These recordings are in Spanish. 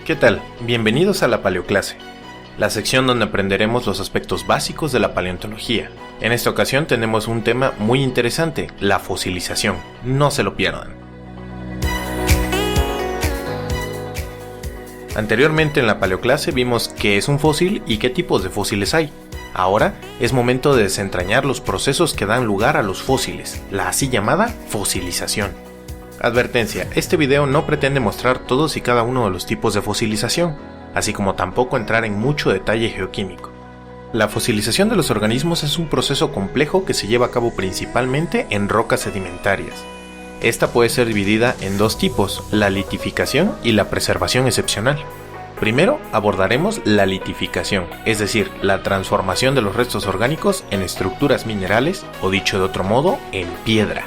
¿Qué tal? Bienvenidos a la Paleoclase, la sección donde aprenderemos los aspectos básicos de la paleontología. En esta ocasión tenemos un tema muy interesante, la fosilización. No se lo pierdan. Anteriormente en la Paleoclase vimos qué es un fósil y qué tipos de fósiles hay. Ahora es momento de desentrañar los procesos que dan lugar a los fósiles, la así llamada fosilización. Advertencia, este video no pretende mostrar todos y cada uno de los tipos de fosilización, así como tampoco entrar en mucho detalle geoquímico. La fosilización de los organismos es un proceso complejo que se lleva a cabo principalmente en rocas sedimentarias. Esta puede ser dividida en dos tipos, la litificación y la preservación excepcional. Primero abordaremos la litificación, es decir, la transformación de los restos orgánicos en estructuras minerales, o dicho de otro modo, en piedra.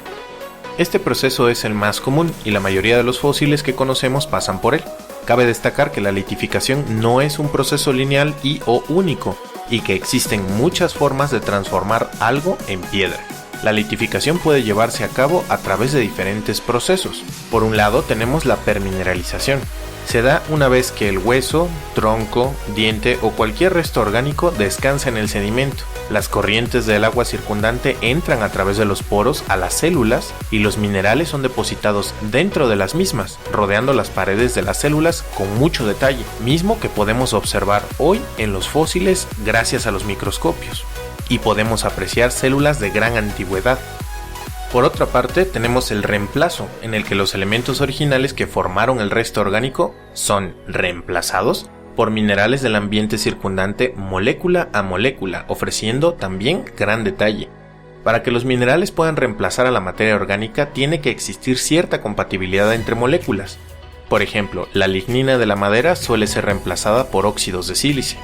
Este proceso es el más común y la mayoría de los fósiles que conocemos pasan por él. Cabe destacar que la litificación no es un proceso lineal o único, y que existen muchas formas de transformar algo en piedra. La litificación puede llevarse a cabo a través de diferentes procesos. Por un lado tenemos la permineralización. Se da una vez que el hueso, tronco, diente o cualquier resto orgánico descansa en el sedimento. Las corrientes del agua circundante entran a través de los poros a las células y los minerales son depositados dentro de las mismas, rodeando las paredes de las células con mucho detalle, mismo que podemos observar hoy en los fósiles gracias a los microscopios, y podemos apreciar células de gran antigüedad. Por otra parte, tenemos el reemplazo, en el que los elementos originales que formaron el resto orgánico son reemplazados por minerales del ambiente circundante molécula a molécula, ofreciendo también gran detalle. Para que los minerales puedan reemplazar a la materia orgánica, tiene que existir cierta compatibilidad entre moléculas. Por ejemplo, la lignina de la madera suele ser reemplazada por óxidos de sílice.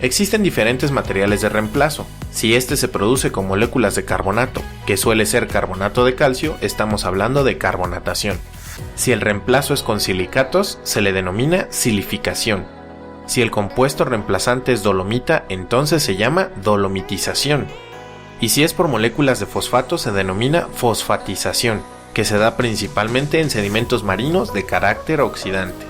Existen diferentes materiales de reemplazo. Si este se produce con moléculas de carbonato, que suele ser carbonato de calcio, estamos hablando de carbonatación. Si el reemplazo es con silicatos, se le denomina silificación. Si el compuesto reemplazante es dolomita, entonces se llama dolomitización. Y si es por moléculas de fosfato, se denomina fosfatización, que se da principalmente en sedimentos marinos de carácter oxidante.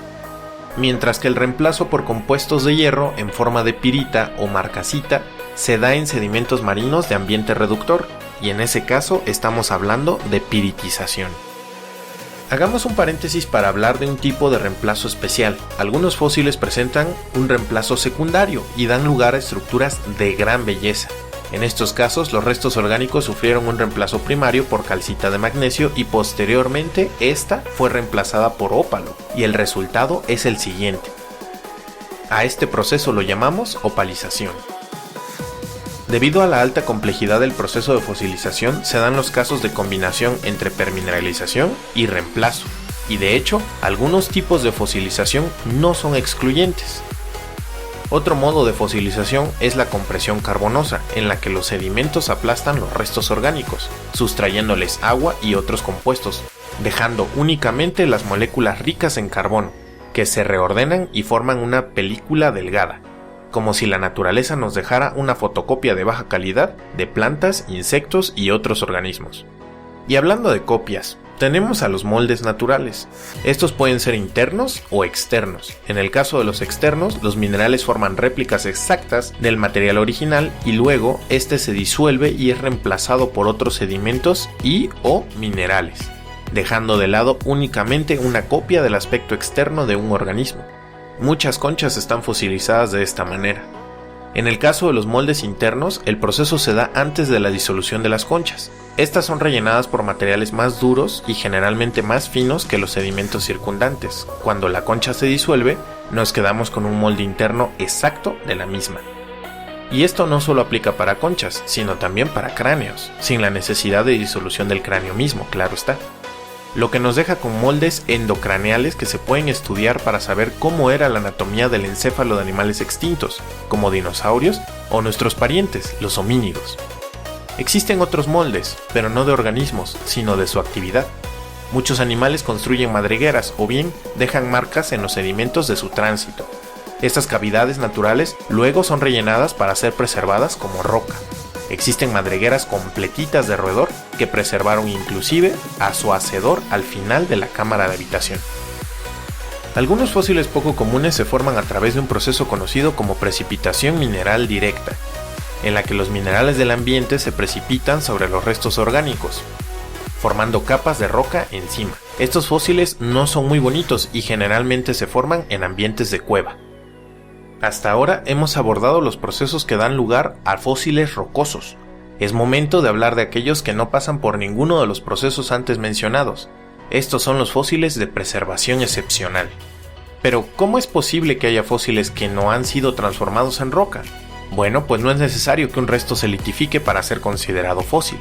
Mientras que el reemplazo por compuestos de hierro en forma de pirita o marcasita se da en sedimentos marinos de ambiente reductor, y en ese caso estamos hablando de piritización. Hagamos un paréntesis para hablar de un tipo de reemplazo especial. Algunos fósiles presentan un reemplazo secundario y dan lugar a estructuras de gran belleza. En estos casos, los restos orgánicos sufrieron un reemplazo primario por calcita de magnesio y posteriormente esta fue reemplazada por ópalo, y el resultado es el siguiente. A este proceso lo llamamos opalización. Debido a la alta complejidad del proceso de fosilización, se dan los casos de combinación entre permineralización y reemplazo, y de hecho, algunos tipos de fosilización no son excluyentes. Otro modo de fosilización es la compresión carbonosa, en la que los sedimentos aplastan los restos orgánicos, sustrayéndoles agua y otros compuestos, dejando únicamente las moléculas ricas en carbono, que se reordenan y forman una película delgada, como si la naturaleza nos dejara una fotocopia de baja calidad de plantas, insectos y otros organismos. Y hablando de copias, tenemos a los moldes naturales. Estos pueden ser internos o externos. En el caso de los externos, los minerales forman réplicas exactas del material original y luego este se disuelve y es reemplazado por otros sedimentos o minerales, dejando de lado únicamente una copia del aspecto externo de un organismo. Muchas conchas están fosilizadas de esta manera. En el caso de los moldes internos, el proceso se da antes de la disolución de las conchas. Estas son rellenadas por materiales más duros y generalmente más finos que los sedimentos circundantes. Cuando la concha se disuelve, nos quedamos con un molde interno exacto de la misma. Y esto no solo aplica para conchas, sino también para cráneos, sin la necesidad de disolución del cráneo mismo, claro está. Lo que nos deja con moldes endocraneales que se pueden estudiar para saber cómo era la anatomía del encéfalo de animales extintos, como dinosaurios o nuestros parientes, los homínidos. Existen otros moldes, pero no de organismos, sino de su actividad. Muchos animales construyen madrigueras o bien dejan marcas en los sedimentos de su tránsito. Estas cavidades naturales luego son rellenadas para ser preservadas como roca. Existen madrigueras completitas de roedor que preservaron inclusive a su hacedor al final de la cámara de habitación. Algunos fósiles poco comunes se forman a través de un proceso conocido como precipitación mineral directa, en la que los minerales del ambiente se precipitan sobre los restos orgánicos, formando capas de roca encima. Estos fósiles no son muy bonitos y generalmente se forman en ambientes de cueva. Hasta ahora hemos abordado los procesos que dan lugar a fósiles rocosos. Es momento de hablar de aquellos que no pasan por ninguno de los procesos antes mencionados. Estos son los fósiles de preservación excepcional. Pero, ¿cómo es posible que haya fósiles que no han sido transformados en roca? Bueno, pues no es necesario que un resto se litifique para ser considerado fósil.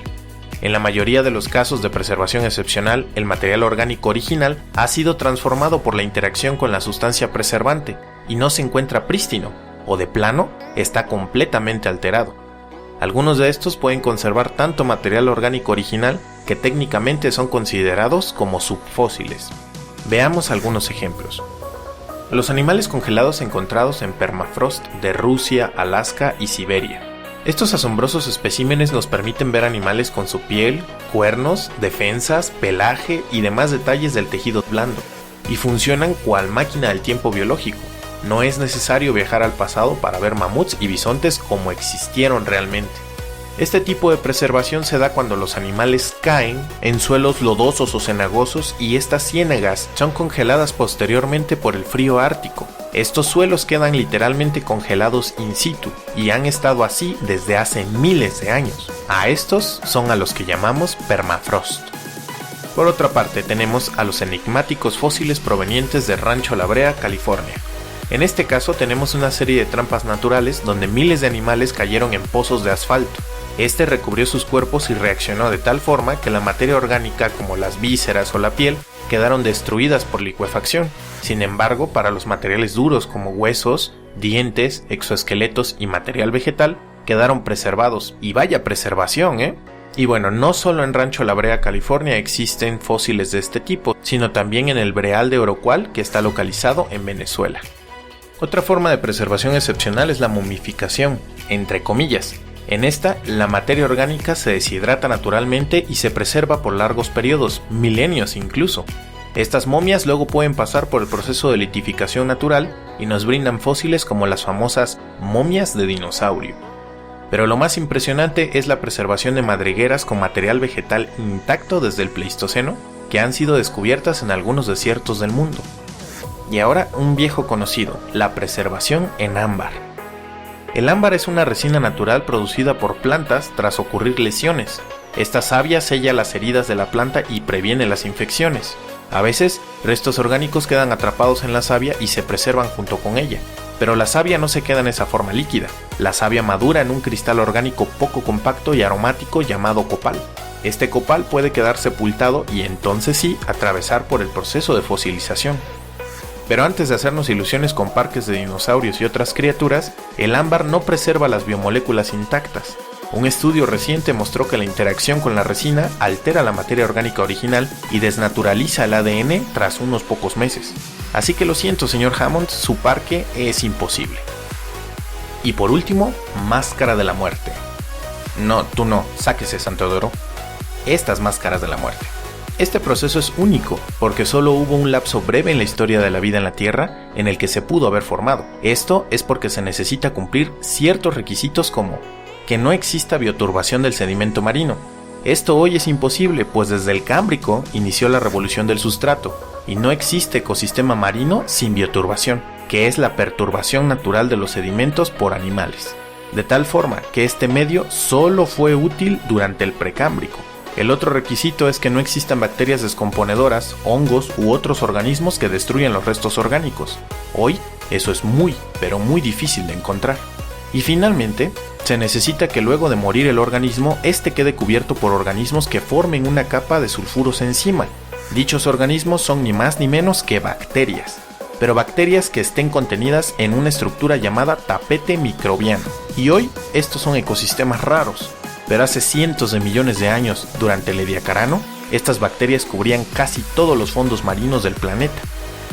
En la mayoría de los casos de preservación excepcional, el material orgánico original ha sido transformado por la interacción con la sustancia preservante y no se encuentra prístino, o de plano, está completamente alterado. Algunos de estos pueden conservar tanto material orgánico original que técnicamente son considerados como subfósiles. Veamos algunos ejemplos. Los animales congelados encontrados en permafrost de Rusia, Alaska y Siberia. Estos asombrosos especímenes nos permiten ver animales con su piel, cuernos, defensas, pelaje y demás detalles del tejido blando, y funcionan cual máquina del tiempo biológico. No es necesario viajar al pasado para ver mamuts y bisontes como existieron realmente. Este tipo de preservación se da cuando los animales caen en suelos lodosos o cenagosos y estas ciénagas son congeladas posteriormente por el frío ártico. Estos suelos quedan literalmente congelados in situ y han estado así desde hace miles de años. A estos son a los que llamamos permafrost. Por otra parte, tenemos a los enigmáticos fósiles provenientes de Rancho La Brea, California. En este caso tenemos una serie de trampas naturales donde miles de animales cayeron en pozos de asfalto. Este recubrió sus cuerpos y reaccionó de tal forma que la materia orgánica como las vísceras o la piel quedaron destruidas por licuefacción. Sin embargo, para los materiales duros como huesos, dientes, exoesqueletos y material vegetal quedaron preservados. Y vaya preservación, ¿eh? Y bueno, no solo en Rancho La Brea, California existen fósiles de este tipo, sino también en el Breal de Orocual, que está localizado en Venezuela. Otra forma de preservación excepcional es la momificación, entre comillas. En esta, la materia orgánica se deshidrata naturalmente y se preserva por largos periodos, milenios incluso. Estas momias luego pueden pasar por el proceso de litificación natural y nos brindan fósiles como las famosas momias de dinosaurio. Pero lo más impresionante es la preservación de madrigueras con material vegetal intacto desde el Pleistoceno, que han sido descubiertas en algunos desiertos del mundo. Y ahora un viejo conocido, la preservación en ámbar. El ámbar es una resina natural producida por plantas tras ocurrir lesiones. Esta savia sella las heridas de la planta y previene las infecciones. A veces, restos orgánicos quedan atrapados en la savia y se preservan junto con ella. Pero la savia no se queda en esa forma líquida. La savia madura en un cristal orgánico poco compacto y aromático llamado copal. Este copal puede quedar sepultado y entonces sí atravesar por el proceso de fosilización. Pero antes de hacernos ilusiones con parques de dinosaurios y otras criaturas, el ámbar no preserva las biomoléculas intactas. Un estudio reciente mostró que la interacción con la resina altera la materia orgánica original y desnaturaliza el ADN tras unos pocos meses. Así que lo siento, señor Hammond, su parque es imposible. Y por último, máscara de la muerte. No, tú no, sáquese, Santo Doro. Estas máscaras de la muerte. Este proceso es único, porque solo hubo un lapso breve en la historia de la vida en la Tierra en el que se pudo haber formado. Esto es porque se necesita cumplir ciertos requisitos como que no exista bioturbación del sedimento marino. Esto hoy es imposible, pues desde el Cámbrico inició la revolución del sustrato, y no existe ecosistema marino sin bioturbación, que es la perturbación natural de los sedimentos por animales. De tal forma que este medio solo fue útil durante el Precámbrico. El otro requisito es que no existan bacterias descomponedoras, hongos u otros organismos que destruyan los restos orgánicos. Hoy, eso es muy, pero muy difícil de encontrar. Y finalmente, se necesita que luego de morir el organismo, este quede cubierto por organismos que formen una capa de sulfuros encima. Dichos organismos son ni más ni menos que bacterias, pero bacterias que estén contenidas en una estructura llamada tapete microbiano. Y hoy, estos son ecosistemas raros. Pero hace cientos de millones de años, durante el Ediacarano, estas bacterias cubrían casi todos los fondos marinos del planeta.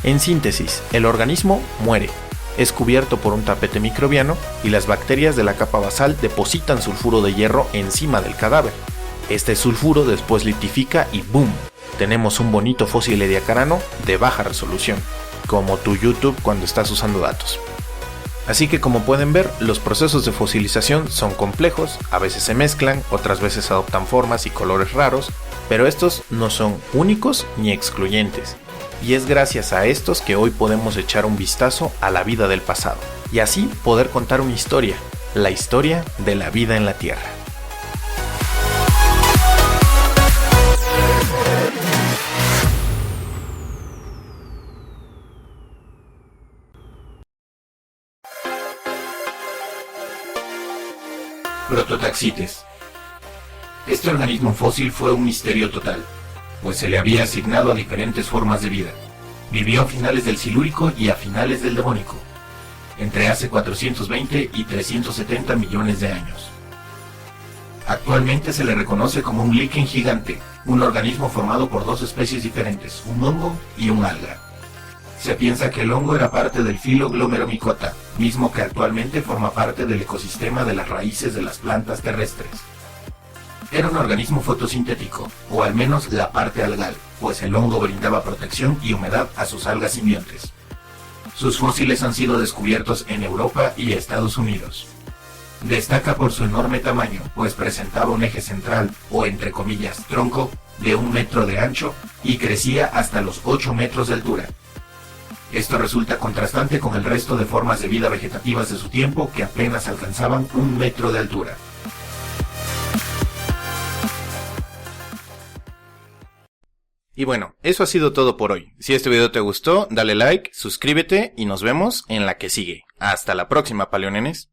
En síntesis, el organismo muere, es cubierto por un tapete microbiano y las bacterias de la capa basal depositan sulfuro de hierro encima del cadáver. Este sulfuro después litifica y ¡boom! Tenemos un bonito fósil ediacarano de baja resolución. como tu YouTube cuando estás usando datos. Así que como pueden ver, los procesos de fosilización son complejos, a veces se mezclan, otras veces adoptan formas y colores raros, pero estos no son únicos ni excluyentes. Y es gracias a estos que hoy podemos echar un vistazo a la vida del pasado, y así poder contar una historia, la historia de la vida en la Tierra. Prototaxites. Este organismo fósil fue un misterio total, pues se le había asignado a diferentes formas de vida. Vivió a finales del Silúrico y a finales del Devónico, entre hace 420 y 370 millones de años. Actualmente se le reconoce como un líquen gigante, un organismo formado por dos especies diferentes, un hongo y un alga. Se piensa que el hongo era parte del filo Glomeromycota, mismo que actualmente forma parte del ecosistema de las raíces de las plantas terrestres. Era un organismo fotosintético, o al menos la parte algal, pues el hongo brindaba protección y humedad a sus algas simbiontes. Sus fósiles han sido descubiertos en Europa y Estados Unidos. Destaca por su enorme tamaño, pues presentaba un eje central, o entre comillas tronco, de 1 metro de ancho y crecía hasta los 8 metros de altura. Esto resulta contrastante con el resto de formas de vida vegetativas de su tiempo que apenas alcanzaban 1 metro de altura. Y bueno, eso ha sido todo por hoy. Si este video te gustó, dale like, suscríbete y nos vemos en la que sigue. Hasta la próxima, paleonenes.